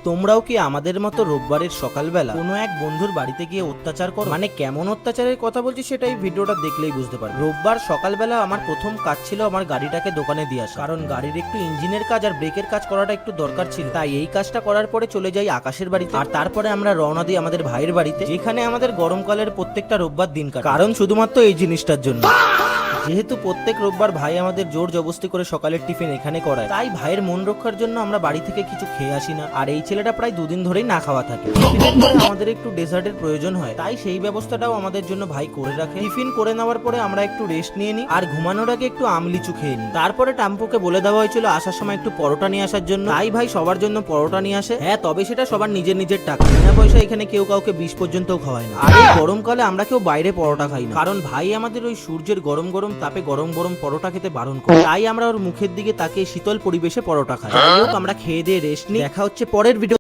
তোমরাও কি আমাদের মতো রোববারের সকালবেলা কোনো এক বন্ধুর বাড়িতে গিয়ে অত্যাচার করো? মানে কেমন অত্যাচারের কথা বলছি সেটা এই ভিডিওটা দেখলেই বুঝতে পারবে। রোববার সকালবেলা আমার প্রথম কাজ ছিল আমার গাড়িটাকে দোকানে দিয়ে আসা, কারণ গাড়ির একটু ইঞ্জিনের কাজ আর ব্রেকের কাজ করাটা একটু দরকার ছিল। তাই এই কাজটা করার পরে চলে যাই আকাশের বাড়িতে, আর তারপরে আমরা রওনা দিই আমাদের ভাইয়ের বাড়িতে, যেখানে আমাদের গরমকালের প্রত্যেকটা রোববার দিন কাটে, কারণ শুধুমাত্র এই জিনিসটার জন্য। যেহেতু প্রত্যেক রোববার ভাই আমাদের জোর জবরদস্তি করে সকালের টিফিন এখানে করায়, তাই ভাইয়ের মন রক্ষার জন্য আমরা বাড়ি থেকে কিছু খেয়ে আসি না। আর এই ছেলেটা প্রায় দুদিন ধরেই না খাওয়া থাকে। টিফিনের পরে আমাদের একটু ডেজার্টের প্রয়োজন হয়, তাই সেই ব্যবস্থাটাও আমাদের জন্য ভাই করে রাখে। টিফিন করে নেওয়ার পরে আমরা একটু রেস্ট নিয়ে নিই, আর ঘুমানোর আগে একটু আমলিচু খেয়ে নিই। তারপরে টাম্পুকে বলে দেওয়া হয়েছিল আসার সময় একটু পরোটা নিয়ে আসার জন্য, তাই ভাই সবার জন্য পরোটা নিয়ে আসে। হ্যাঁ, তবে সেটা সবার নিজের নিজের টাকা, বিনা পয়সা এখানে কেউ কাউকে 20 পর্যন্ত খাওয়ায় না। আর এই গরমকালে আমরা কেউ বাইরে পরোটা খাই না, কারণ ভাই আমাদের ওই সূর্যের গরম গরম তাপে গরম গরম পরোটা খেতে বারণ করে। তাই আমরা ওর মুখের দিকে তাকিয়ে শীতল পরিবেশে পরোটা খাই। যাই হোক, আমরা খেয়ে দিয়ে রেস্ট নিই। দেখা হচ্ছে পরের ভিডিও।